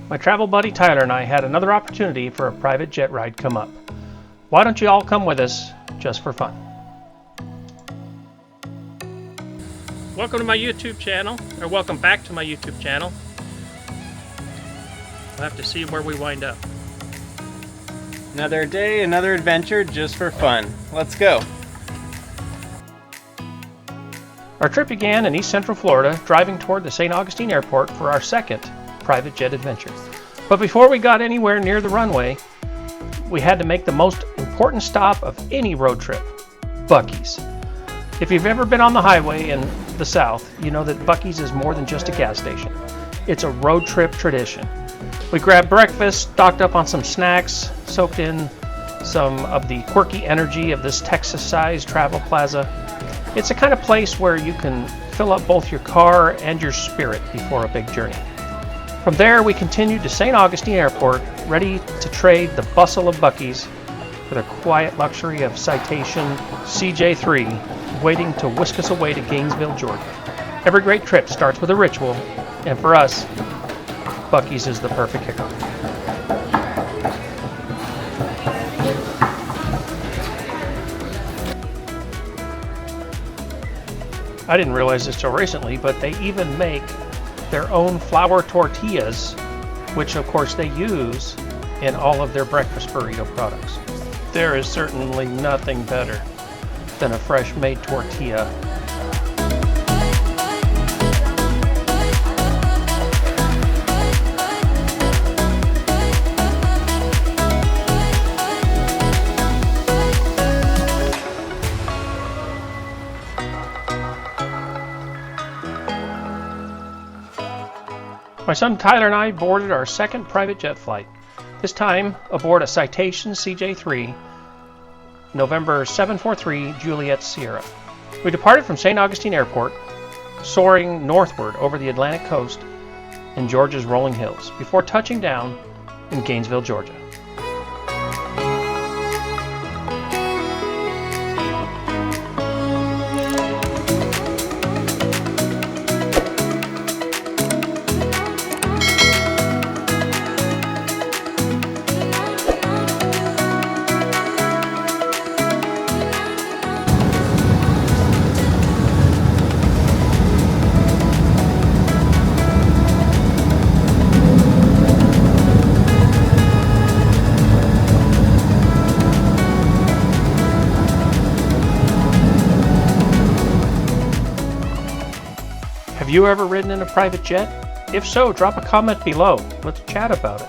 my travel buddy Tyler and I had another opportunity for a private jet ride come up. Why don't you all come with us just for fun? Welcome to my YouTube channel, or welcome back to my YouTube channel. We'll have to see where we wind up. Another day, another adventure just for fun. Let's go. Our trip began in East Central Florida, driving toward the St. Augustine Airport for our second private jet adventure. But before we got anywhere near the runway, we had to make the most important stop of any road trip, Buc-ee's. If you've ever been on the highway in the South, you know that Buc-ee's is more than just a gas station. It's a road trip tradition. We grabbed breakfast, stocked up on some snacks, soaked in some of the quirky energy of this Texas-sized travel plaza. It's the kind of place where you can fill up both your car and your spirit before a big journey. From there, we continued to St. Augustine Airport, ready to trade the bustle of Buc-ee's for the quiet luxury of Citation CJ3, waiting to whisk us away to Gainesville, Georgia. Every great trip starts with a ritual, and for us, Buc-ee's is the perfect kickoff. I didn't realize this till recently, but they even make their own flour tortillas, which of course they use in all of their breakfast burrito products. There is certainly nothing better than a fresh made tortilla. My son Tyler and I boarded our second private jet flight, this time aboard a Citation CJ3, November 743 Juliet Sierra. We departed from St. Augustine Airport, soaring northward over the Atlantic coast in Georgia's rolling hills, before touching down in Gainesville, Georgia. Have you ever ridden in a private jet? If so, drop a comment below. Let's chat about it.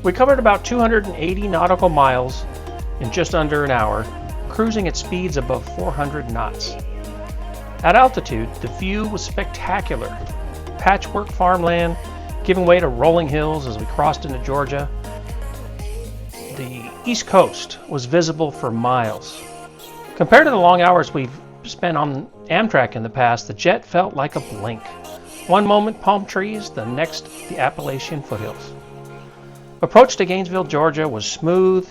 We covered about 280 nautical miles in just under an hour, cruising at speeds above 400 knots. At altitude, the view was spectacular. Patchwork farmland giving way to rolling hills as we crossed into Georgia. The East Coast was visible for miles. Compared to the long hours we've spent on Amtrak in the past, the jet felt like a blink. One moment palm trees, the next the Appalachian foothills. Approach to Gainesville, Georgia was smooth,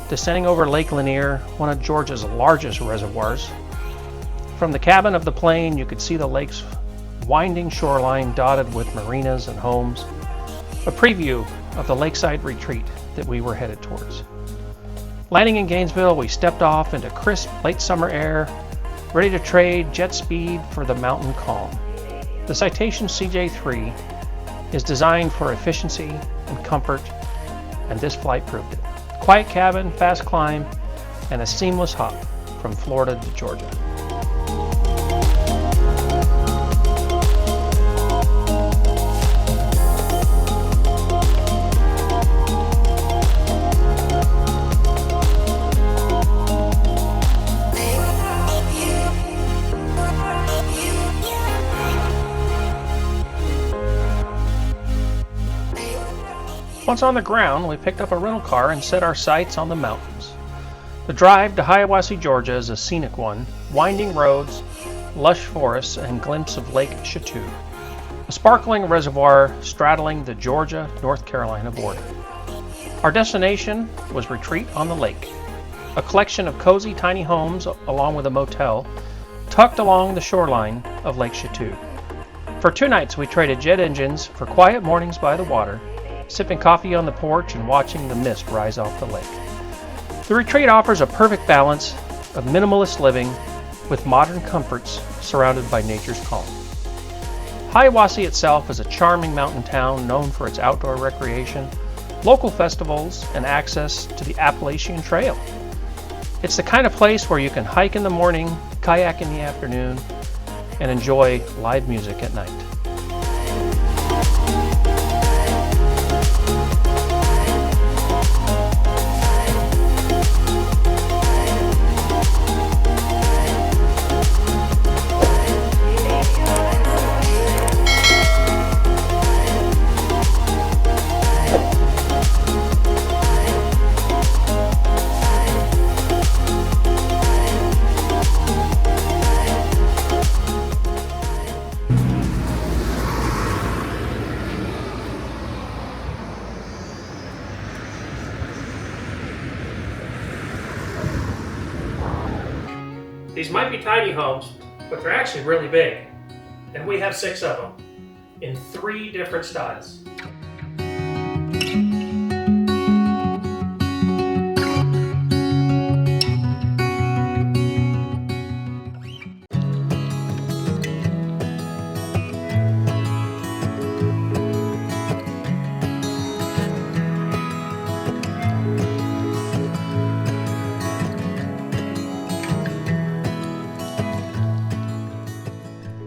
descending over Lake Lanier, one of Georgia's largest reservoirs. From the cabin of the plane, you could see the lake's winding shoreline dotted with marinas and homes, a preview of the lakeside retreat that we were headed towards. Landing in Gainesville, we stepped off into crisp late summer air, ready to trade jet speed for the mountain calm. The Citation CJ3 is designed for efficiency and comfort, and this flight proved it. Quiet cabin, fast climb, and a seamless hop from Florida to Georgia. Once on the ground, we picked up a rental car and set our sights on the mountains. The drive to Hiawassee, Georgia is a scenic one, winding roads, lush forests, and glimpse of Lake Chatuge, a sparkling reservoir straddling the Georgia-North Carolina border. Our destination was Retreat on the Lake, a collection of cozy tiny homes along with a motel tucked along the shoreline of Lake Chatuge. For 2 nights we traded jet engines for quiet mornings by the water, sipping coffee on the porch and watching the mist rise off the lake. The retreat offers a perfect balance of minimalist living with modern comforts surrounded by nature's calm. Hiawassee itself is a charming mountain town known for its outdoor recreation, local festivals, and access to the Appalachian Trail. It's the kind of place where you can hike in the morning, kayak in the afternoon, and enjoy live music at night. These might be tiny homes, but they're actually really big. And we have 6 of them in 3 different styles.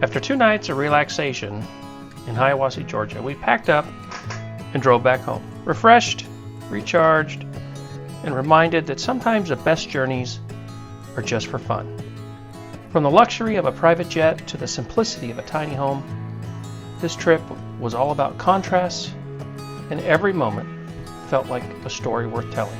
After 2 nights of relaxation in Hiawassee, Georgia, we packed up and drove back home, refreshed, recharged, and reminded that sometimes the best journeys are just for fun. From the luxury of a private jet to the simplicity of a tiny home, this trip was all about contrasts, and every moment felt like a story worth telling.